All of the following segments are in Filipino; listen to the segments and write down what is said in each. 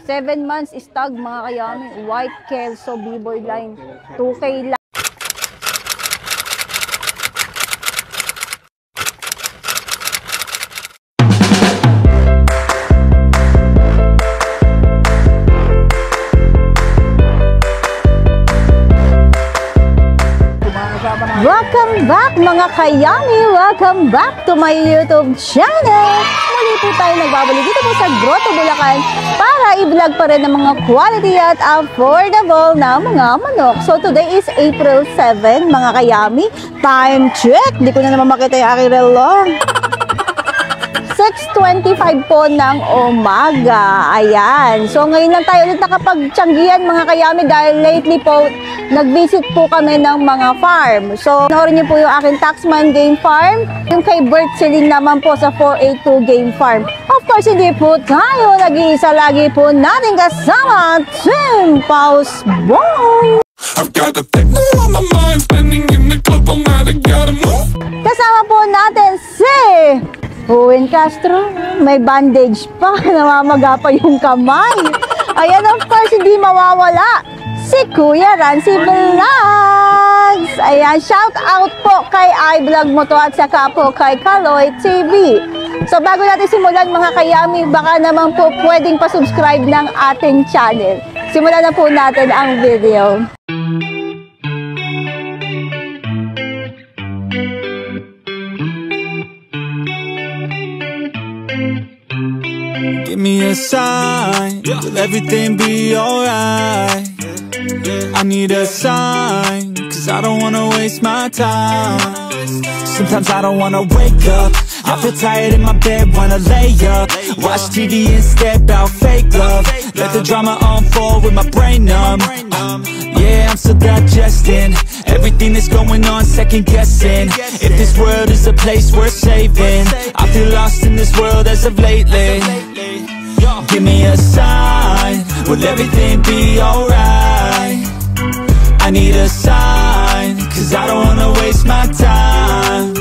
7 months stag mga kayami. White Kelso B-boy line. 2K lang. Welcome back mga kayami! Welcome back to my YouTube channel! Muli po tayo nagbabalik dito po sa Grotto, Bulacan para i-vlog pa rin ng mga quality at affordable na mga manok. So today is April 7 mga kayami. Time check! Di ko na naman makita yung aking relong. 6:25 po ng umaga. Ayan. So, ngayon lang tayo ulit nakapagtiyanggihan mga kayami dahil lately po, nag-visit po kami ng mga farm. So, panoorin niyo po yung aking Taxman Game Farm. Yung kay Bert Celine naman po sa 482 Game Farm. Of course, hindi po tayo nag-iisa. Lagi po natin kasama Team Pausbong. Kasama po natin si Owen Castro, may bandage pa, namamaga pa yung kamay. Ayan, of course, hindi mawawala si Kuya Rancy Vlogs. Ayan, shout out po kay iVlog mo to at saka po kay Kaloy TV. So, bago natin simulan mga kayami, baka naman po pwedeng pa-subscribe ng ating channel. Simulan na po natin ang video. Give me a sign, will everything be alright? I need a sign, cause I don't wanna waste my time. Sometimes I don't wanna wake up, I feel tired in my bed, wanna lay up. Watch TV instead, about fake love. Let the drama unfold with my brain numb. Yeah, I'm still digesting everything that's going on, second guessing if this world is a place worth saving. I feel lost in this world as of lately. Give me a sign, will everything be alright? I need a sign, cause I don't wanna waste my time.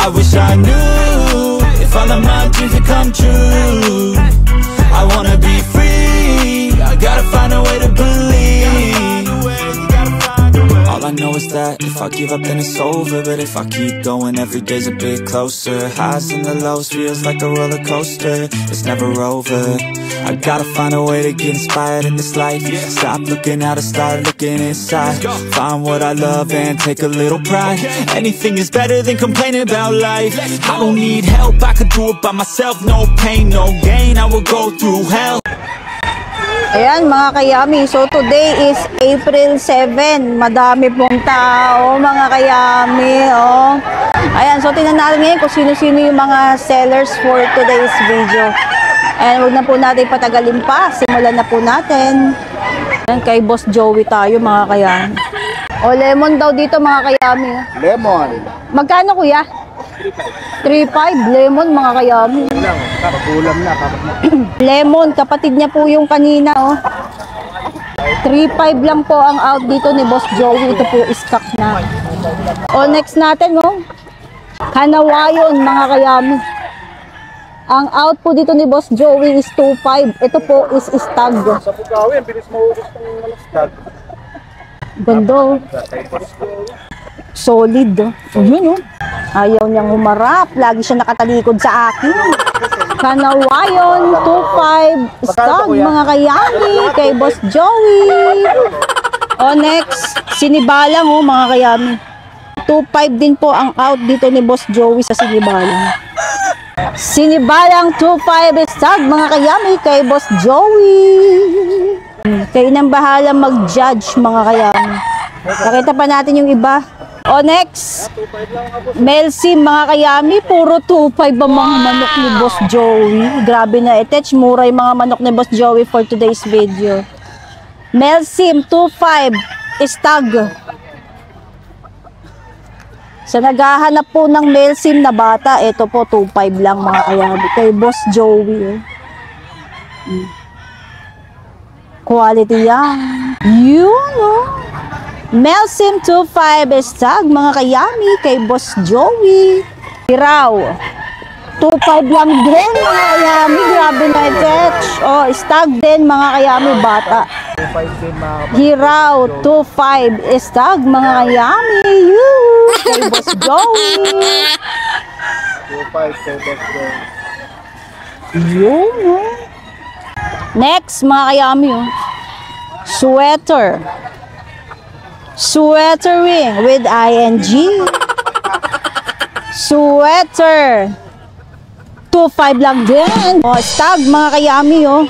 I wish I knew if all of my dreams would come true. I wanna be free, I gotta find a way to believe. All I know is that if I give up then it's over, but if I keep going every day's a bit closer. Highs and the lows feels like a roller coaster, it's never over. I gotta find a way to get inspired in this life. Stop looking out and start looking inside. Find what I love and take a little pride. Anything is better than complaining about life. I don't need help, I could do it by myself. No pain, no gain, I will go through hell. Ayan mga kayami, so today is April 7. Madami pong tao mga kayami. Oh. Ayan, so tingnan natin ngayon kung sino-sino yung mga sellers for today's video. And huwag na po natin patagalin pa, simulan na po natin. Ayan, kay Boss Joey tayo mga kayami. O lemon daw dito mga kayami. Lemon. Magkano kuya? 3.5 lemon mga kayami. Kakulam na. Lemon, kapatid niya po yung kanina, oh. 3.5 lang po ang out dito ni Boss Joey. Ito po, stock na. O, next natin, oh. Kanawayon, mga kayami. Ang out po dito ni Boss Joey is 2.5. Ito po is stag. Sa Pugawin, bilis mo ubos ng stag. Ganda, oh. Solid, oh. Yun, oh. Ayaw niyang humarap. Lagi siya nakatalikod sa akin. Kanawayon, 2.5 stag, mga kayami, kay Boss Joey. O, next, sinibalang, oh, mga kayami. 2.5 din po ang out dito ni Boss Joey sa sinibalang. Sinibalang 2.5 stag, mga kayami, kay Boss Joey. Kayo nang bahala mag-judge, mga kayami. Nakita pa natin yung iba. O, next, Melsim, mga kayami, puro 2.5 ang mga manok ni Boss Joey. Grabe na, etech, mura yung mga manok ni Boss Joey for today's video. Melsim, 2.5, stag. Sa naghahanap po ng Melsim na bata, ito po, 2.5 lang mga kayami. Kay Boss Joey. Quality yan. Yun, oh. Melsim 2.5 stag, mga kayami, kay Boss Joey. Iraw. 2.5 lang din mga kayami. Grabe na i-touch. Oh, stag din mga kayami, bata. 2.5 din mga kapatid. Hiraw, 2.5 stag mga kayami. Kay Boss Joey. 2.5 kay Boss Joey. Yun, oh. Next, mga kayami, oh. Sweater. Sweatering with ing. Sweater. 2.5 lang din. Oh, stag, mga kayami, oh.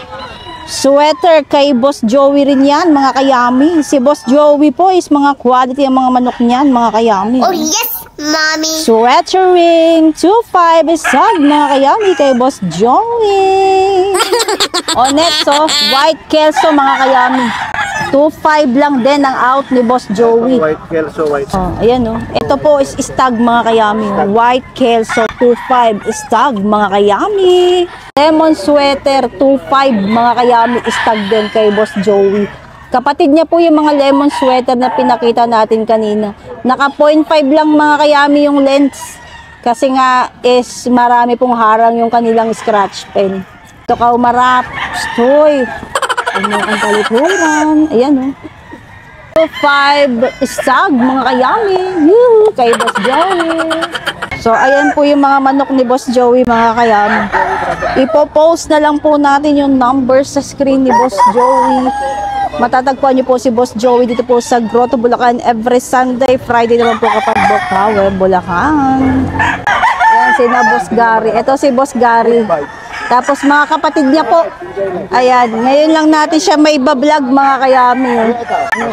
Sweater kay Boss Joey rin yan, mga kayami. Si Boss Joey po is mga quality ang mga manok niyan, mga kayami. Oh, yes, mommy. Sweatering 2.5 stag, mga kayami, kay Boss Joey. O next, oh, white kelso, mga kayami. 2.5 lang din ang out ni Boss Joey. White Kelso, white. Oh, ayan, oh. Ito po is stag, mga kayami. White kelso 2.5 stag, mga kayami. Lemon sweater 2.5, mga kayami, stag din kay Boss Joey. Kapatid niya po yung mga lemon sweater na pinakita natin kanina. Naka 0.5 lang, mga kayami, yung length. Kasi nga is marami pong harang yung kanilang scratch pen. Ito ka umarap. Stoy. Ano ang kalikuran. Ayan, oh. 5 stag, mga kayami. Yoo, kay Boss Joey. So, ayan po yung mga manok ni Boss Joey, mga kayami. Ipo-post na lang po natin yung numbers sa screen ni Boss Joey. Matatagpuan niyo po si Boss Joey dito po sa Grotto, Bulacan every Sunday. Friday naman po kapag Bokawe, Bulacan. Ayan, si na Boss Gary. Ito si Boss Gary. Tapos mga kapatid niya po. Ayan, ngayon lang natin siya may bablog, mga kayami.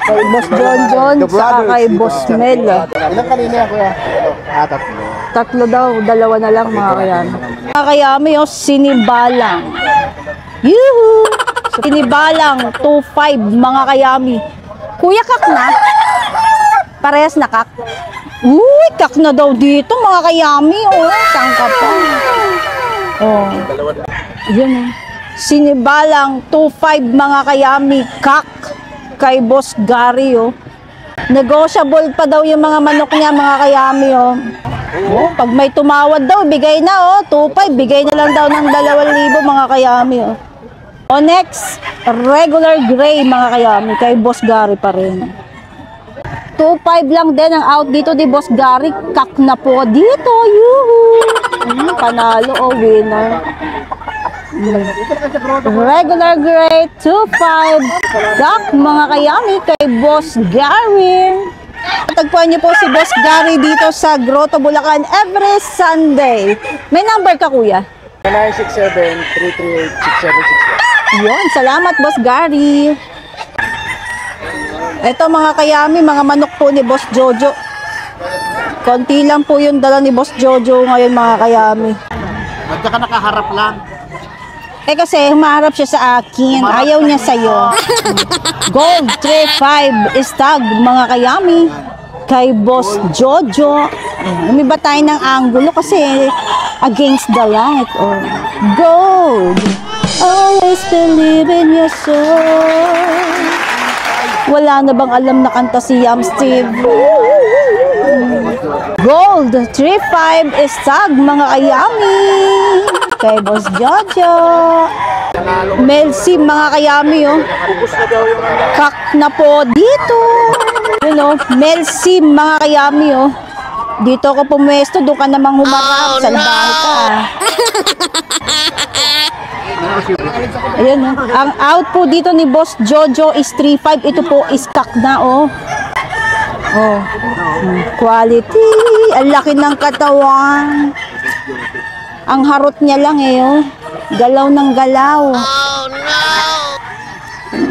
Kay Boss John, saka kay Boss Mel. Ilang kanina yan, kuya? Tatlo. Tatlo daw, dalawa na lang, mga kayami. Mga kayami, oh, sinibalang. Yuhu! Sinibalang, 2.5, mga kayami. Kuya, kak na? Parehas na kak? Uy, kak na daw dito, mga kayami. Oh, saan ka pa? Oh. Yan, oh. Sinibalang 2.5, mga kayami, kak kay Boss Gary, oh. Negotiable pa daw yung mga manok niya, mga kayami, oh. Oh, pag may tumawad daw, bigay na, oh. 2.5, bigay na lang daw ng 2,000, mga kayami, oh. O next, regular gray, mga kayami, kay Boss Gary pa rin. 2.5 lang din ang out dito ni Boss Gary. Kak na po dito, yuhu! Panalo, oh, winner. Regular gray, 2.5. Kak, mga kayami, kay Boss Gary. Tagpuan niyo po si Boss Gary dito sa Grotto, Bulacan every Sunday. May number ka, kuya? 967-338-6768. Yun, salamat Boss Gary. Ito, mga kayami, mga manok po ni Boss Jojo. Konti lang po yung dala ni Boss Jojo ngayon, mga kayami. Ba't ka nakaharap lang? Eh kasi humarap siya sa akin, ayaw niya sa'yo. Gold 3.5 stag, mga kayami, kay Boss Jojo. Umiba tayo ng angulo kasi against the light. Oh. Gold, always believe in your soul. Wala na bang alam na kanta si Yam Steve? Gold 3.5 stag, mga kayami, kay Boss Jojo. Melsi, mga kayami, oh. Kak na po dito. You know, Melsi, mga kayami, oh. Dito ko pumwesto, doon ka namang humarap. Salbahe ka, ah. Ayan, oh. Ang out po dito ni Boss Jojo is 3.5. Ito po is kak na, oh. Oh. Quality. Ang laki ng katawan. Ang harot niya lang, eh, oh. Galaw ng galaw. Oh, no!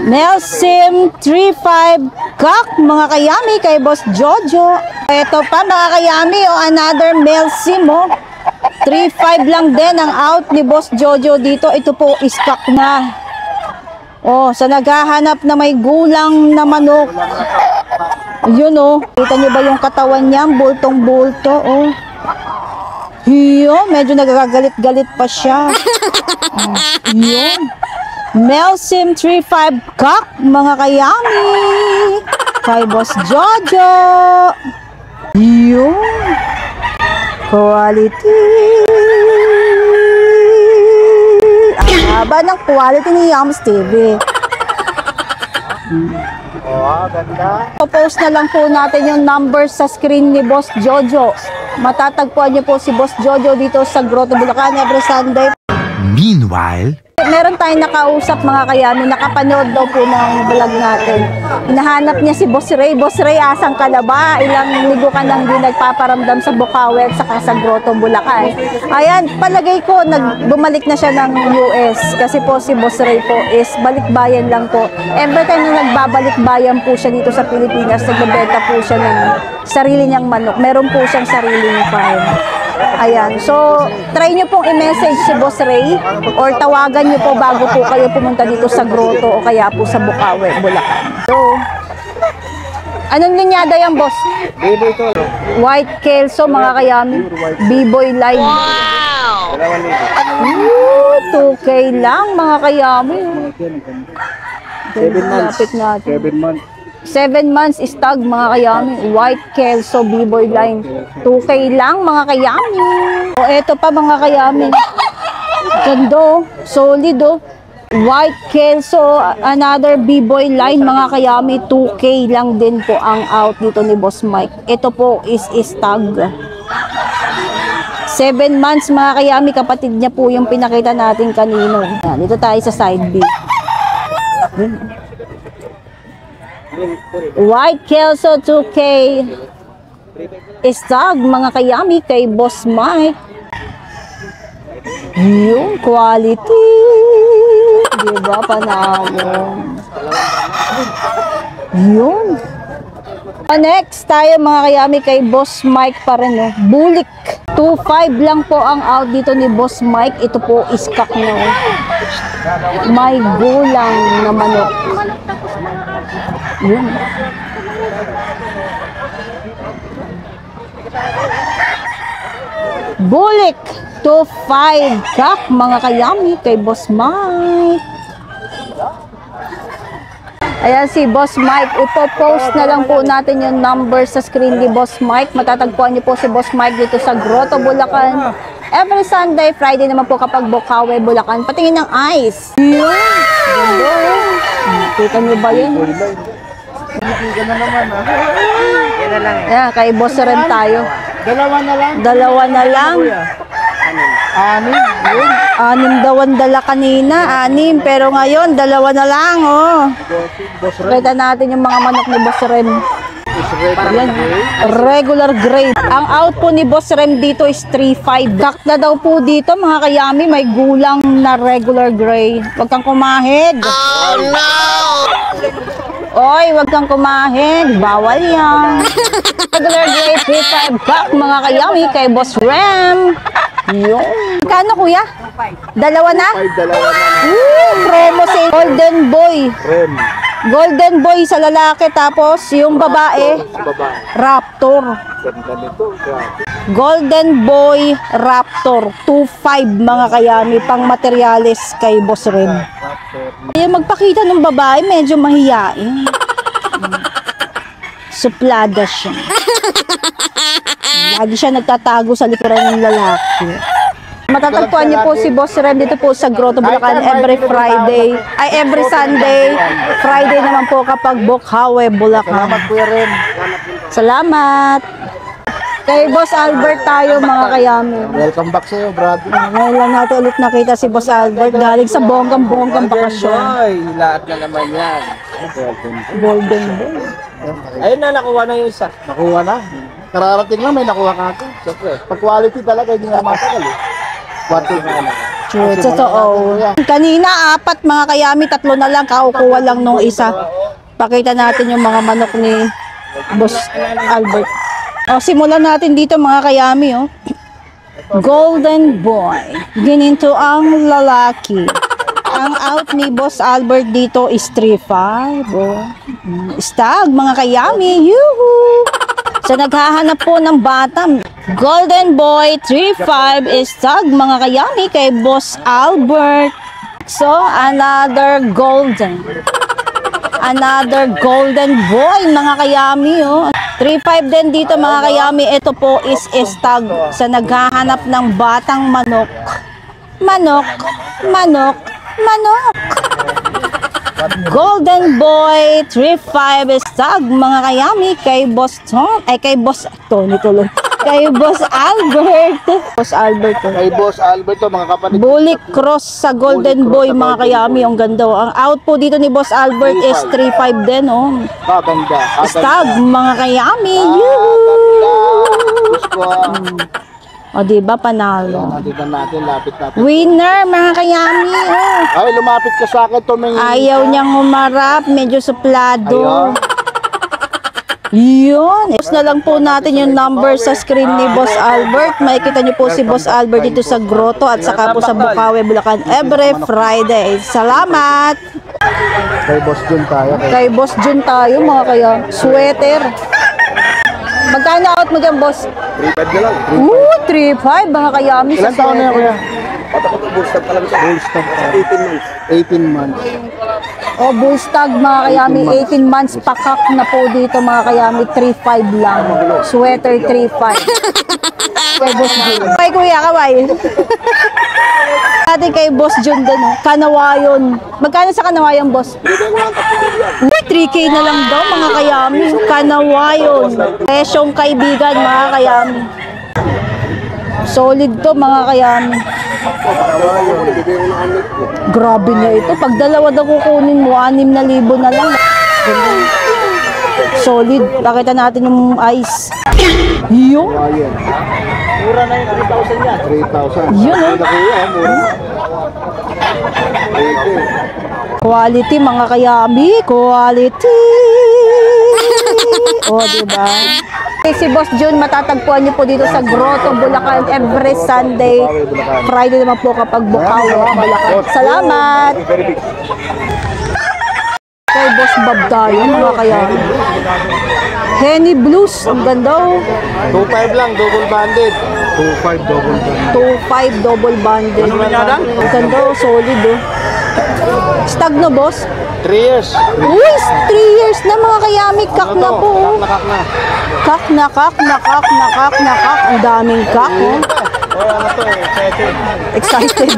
Melsim 3.5 kak, mga kayami, kay Boss Jojo. Ito pa, mga kayami, oh, another Melsim, oh. 3.5 lang din ang out ni Boss Jojo dito. Ito po is kak na. Oh, sa naghahanap na may gulang na manok. Yun, oh. Kita nyo ba yung katawan niya? Bultong-bulto, oh. Hiyo, medyo nagagalit-galit pa siya. Oh, yun. Melsim 3.5 kak, mga kayami, kay Boss Jojo. Yun. Quality. haba ng quality ni Yams TV. Ganda. Post na lang po natin yung numbers sa screen ni Boss Jojo. Matatagpuan niyo po si Boss Jojo dito sa Grotto Bulacan every Sunday. Meanwhile, Meron tayong nakausap mga kayami, nakapanood daw po ng vlog natin. Hinahanap niya si Boss Ray. Boss Ray, asang ka na ba? Ilang linggo ka nang di nagpaparamdam sa Bukawi at saka sa Grotto Bulacan. Ayan, palagay ko, bumalik na siya ng US. Kasi po si Boss Ray po is balikbayan lang po. Every time na nagbabalikbayan po siya dito sa Pilipinas, nagbebenta po siya ng sarili niyang manok. Meron po siyang sariling farm. Ayan. So, try nyo pong i-message si Boss Ray or tawagan nyo po bago po kayo pumunta dito sa Grotto o kaya po sa Bukawi, Bulacan. So, anong linyada yan, Boss? Biboy to. White Kelso, mga kayami. B-boy line. Wow! 2K lang, mga kayami. 7 months. Lapit natin. 7 months. 7 months stag, mga kayami. White Kelso B-boy line. 2K lang, mga kayami. O eto pa, mga kayami. Gando, solid oh. White Kelso, another B-boy line, mga kayami. 2K lang din po ang out dito ni Boss Mike. Ito po is stag. 7 months, mga kayami. Kapatid niya po yung pinakita natin kanino. Yan, dito tayo sa side B. White Kelso 2K stag, mga kayami, kay Boss Mike. Yung quality, diba, panalo. Yun. Next tayo, mga kayami, kay Boss Mike pa rin, oh. Bulik 2.5 lang po ang out dito ni Boss Mike. Ito po iskak na, oh. May gulang na manok. Yun. Bulik 2.5 kak, mga kayami, kay Boss Mike. Ayan si Boss Mike. Ipo-post na lang po natin yung number sa screen ni Boss Mike. Matatagpuan niyo po si Boss Mike dito sa Grotto Bulacan every Sunday, Friday naman po kapag Bukawi, Bulacan. Patingin ng eyes. Yun. Ganda. Kita niyo ba yun? Ganda naman Yan na lang. Ayan, kay Boss rin tayo. Dalawa na lang. Dalawa na lang. Anim. Yun. 6 daw ang dala kanina. 6, pero ngayon, 2 na lang, oh. Boss Ray. Kita natin yung mga manok ni Boss Rem. Is ready. Yan, regular grade. Ang out po ni Boss Rem dito is 3.5. Dak na daw po dito, mga kayami, may gulang na regular grade. Huwag kang kumahid. Oh no! Oy, huwag kang kumahid. Bawal yan. Regular grade 3.5 kak, mga kayami, kay Boss Rem. Yun. Kano, kuya? Dalawa na? Dalawa na. Promo si Golden Boy. Rem. Golden Boy sa lalaki, tapos yung babae, Babae. Raptor. Ganda nito. Grabe. Golden Boy Raptor 2.5, mga kayami, pang materyales kay Boss Rem. Yung magpakita ng babae, medyo mahiyain. Suplada siya. Lagi siya nagtatago sa likuran ng lalaki. Matatagpuan niyo po si Boss Rem dito po sa Grotto Bulacan every Friday. Ay, every Sunday. Friday naman po kapag Bukawi, Bulacan. Salamat, Kuya Rem. Salamat. Kay Boss Albert tayo, mga kayami. Welcome back sa'yo, brother. Ngayon lang natin ulit nakita si Boss Albert galing sa bonggang-bonggang bakasyon. Boy, lahat na naman yan. Golden Boy. Ayun na, nakuha na yung isa. Nakuha na. Kararating lang, may nakuha ka ako. Siyempre. Pag quality talaga, hindi nga matagal eh. Quality na. True, totoo. Kanina, 4, mga kayami, 3 na lang, kakukuha lang nung isa. Pakita natin yung mga manok ni Boss Albert. O, simulan natin dito, mga kayami, oh. Golden Boy. Gininto ang lalaki. Ang out ni Boss Albert dito is 3.5. Oh. Stag, mga kayami. Yuhu! So, naghahanap po ng bata. Golden Boy 3.5 is stag, mga kayami, kay Boss Albert. So, another golden. Another golden boy, mga kayami, oh. 3.5 din dito, mga kayami. Ito po is stag sa naghahanap ng batang manok. Manok, manok, manok. Golden Boy 3-5 stag mga kayami kay Boss kay Boss Tony tuloy. Kay Boss Albert. Boss Albert. Kay Boss Albert, mga kapatid. Bully cross sa Golden Boy mga kayami. Ang ganda. Ang out po dito ni Boss Albert is 3-5 din. Oh. Maganda. Stag mga kayami. Gusto O diba panalo. Natitan natin, lapit natin. Winner mga kayami. Oh. Ay, lumapit ka sa akin. Tumingin. Ayaw niyang humarap. Medyo suplado. Ayaw. Yun. Post na lang po natin yung number sa screen ni Boss Albert. Makikita niyo po si Boss Albert dito sa Grotto at saka po sa Bukawi, Bulacan every Friday. Salamat! Kay Boss Jun tayo. Kay Boss Jun tayo mga kaya. Sweater. Magkano out mo dyan, Boss? 3-5 na lang. 3-5 mga kayami sa Ilan taon na yan, kuya? sweater. Bullstag pa lang siya. Bullstag pa. 18 months. O, Bullstag mga kayami, 18 months pakak na po dito mga kayami, 3-5 lang. Sweater 3-5. Kay Boss Jun. Kay Kuya, kaway. Dati kay Boss Jun din, oh. Kanawayon. Magkano sa Kanawayon, Boss? 3K na lang daw mga kayami. Kanawayon. Presyong kaibigan mga kayami. Solid to mga kayami. Grabe na ito. Pag dalawa daw kukunin mo, 6,000 na lang. Solid. Pakita natin yung ice. Yun. Mura na yung 3,000 yan. 3,000. Yun, oh. Kuya, mura. Quality mga kayami. Quality. O, diba? Okay, si Boss Jun, matatagpuan niyo po dito sa Grotto, Bulacan every Sunday. Friday naman po kapag Bukawi, Bulacan. Salamat! Kay Boss Bob tayo, mga kayami. Henny Blues, ang ganda, oh. 2,500 lang, double banded. 2,500 double banded. 2.5 double banded. Ang ganda, oh, solid, oh. Stag na, Boss? 3 years. Uy, 3 years na mga kayami. Kak na po, oh. Nakak na. Kak na, kak na, kak na, kak na, kak. Ang daming kak, oh. Ano to eh, excited. Excited.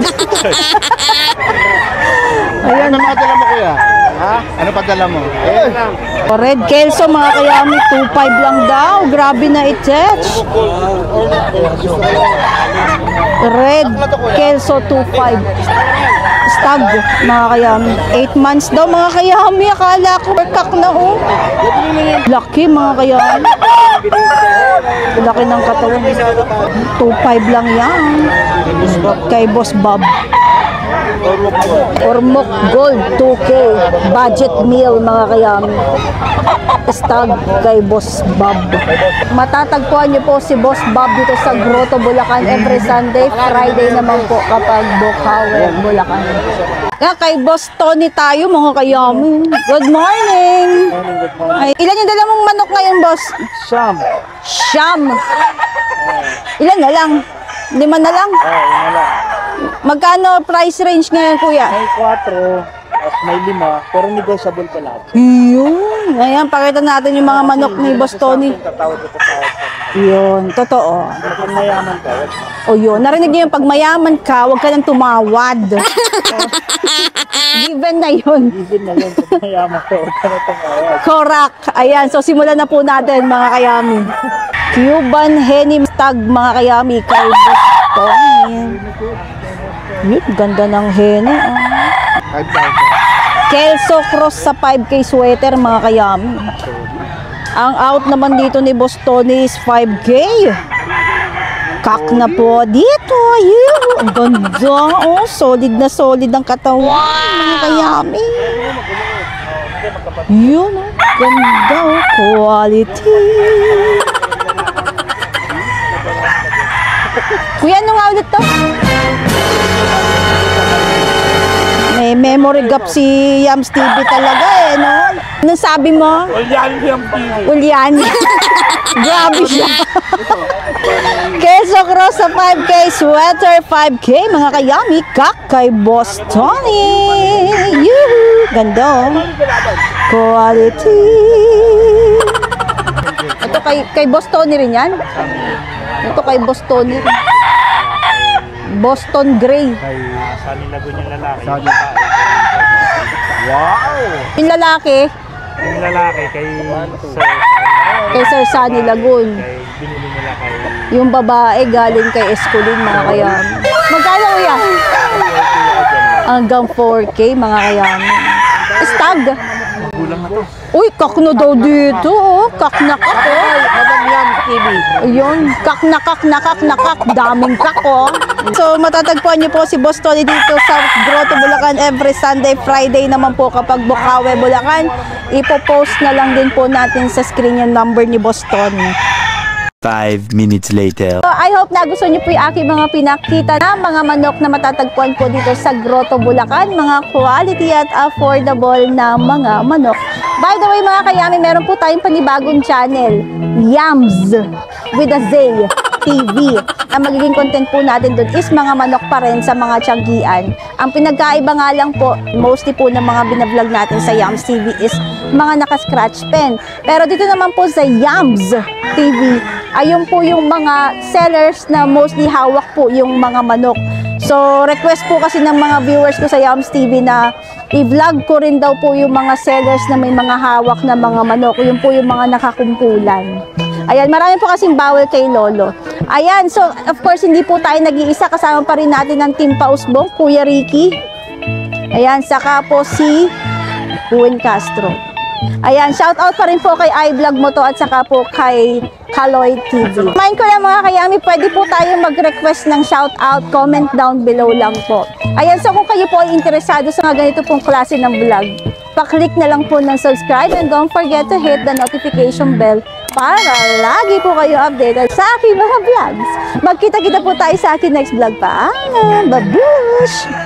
Ayan. Ano padala mo, kuya? Ha? Ano padala mo? Ayan lang. Red Kelso mga kayami, 2.5 lang daw. Grabe na i-touch. Red Kelso 2.5. Stag mga kayami. 8 months daw mga kayami. Akala ko kak na, oh. Laki mga kayami. Laki ng katawan. 2.5 lang yan. Kay Boss Bob. Ormoc Gold 2K budget meal mga kayami. Stag kay Boss Bob. Matatagpuan niyo po si Boss Bob dito sa Grotto, Bulacan every Sunday. Friday naman po kapag Bukawi, Bulacan. Kaya kay Boss Tony tayo mga kayami. Good morning. Ay, ilan yung dala mong manok ngayon, Boss? Sam. Siyam. Ilan na lang? 5 na lang? Magkano price range ngayon, kuya? May 4, tapos may 5, pero negotiable pa lahat. Yun. Ayan, pakita natin yung mga manok ni Boss Tony. Yun, totoo. Kung mayaman ka, O yun, narinig niyo yung pag mayaman ka, huwag ka nang tumawad. Given na yun. even na yun, kung mayaman ka, huwag ka na tumawag. Correct. Ayan, so simulan na po natin mga kayami. Cuban Henny Stag mga kayami kay Boss Tony. Yun, ganda ng Henny. Oh. 5,000. Kelso Cross sa 5K sweater mga kayami. Ang out naman dito ni Boss Tony is 5K. Kak na po dito. Ayun. Ang ganda. Oh, solid na solid ang katawan mga kayami. Yun. Oh. Ganda. Oh. Quality. Kuya, ano nga ulit to? May memory gap si Yams TV talaga eh, no? Anong sabi mo? Ulian. Grabe siya. Keso Cross sa 5K, sweater 5K, mga kayami, kak kay Boss Tony. Yuhu! Ganda, oh. Quality. Ito kay Boss Tony rin yan? Ito kay Boss Tony. Boston Gray. Kay Sunny Lagun yung lalaki. Sunny. Yung babae, Wow! Yung lalaki, yung lalaki kay Sir kay Sir Sunny Lagun. Kay binili nila kay Yung babae galing kay Escolin, mga kayan. Magkano kuya? Hanggang 4K, mga kayan. Stag. gulang na to. Uy, kak na daw dito, oh. Kak na kak, oh. Madam Yam TV. Ayun, kak na kak na kak na kak. Daming kak, oh. So, matatagpuan niyo po si Boss Tony dito sa Grotto, Bulacan every Sunday, Friday naman po kapag Bukawe, Bulacan. Ipo-post na lang din po natin sa screen yung number ni Boss Tony. 5 minutes later. So, I hope na gusto niyo po yung aking mga pinakita na mga manok na matatagpuan po dito sa Grotto, Bulacan. Mga quality at affordable na mga manok. By the way, mga kayami, meron po tayong panibagong channel, Yams with a Z TV. Ang magiging content po natin doon is mga manok pa rin sa mga tiyagian. Ang pinagkaiba nga lang po, mostly po ng mga binablog natin sa Yams TV is mga naka-scratch pen. Pero dito naman po sa Yams TV, ayun po yung mga sellers na mostly hawak po yung mga manok. So, request po kasi ng mga viewers ko sa Yams TV na i-vlog ko rin daw po yung mga sellers na may mga hawak na mga manok. Yung po yung mga nakakumpulan. Ayan, marami po kasing bawal kay Lolo. Ayan, so of course, hindi po tayo nag-iisa. Kasama pa rin natin ng Team Pausbong, Kuya Ricky. Ayan, saka po si Juan Castro. Ayan, shout out pa rin po kay iVlog mo to at saka po kay Kaloy TV. Mind ko lang mga kayami, pwede po tayo mag-request ng shout out, comment down below lang po. Ayan, so kung kayo po ay interesado sa mga ganito pong klase ng vlog, pa-click na lang po ng subscribe and don't forget to hit the notification bell para lagi po kayo updated sa aking mga vlogs. Magkita-kita po tayo sa aking next vlog pa. Babush!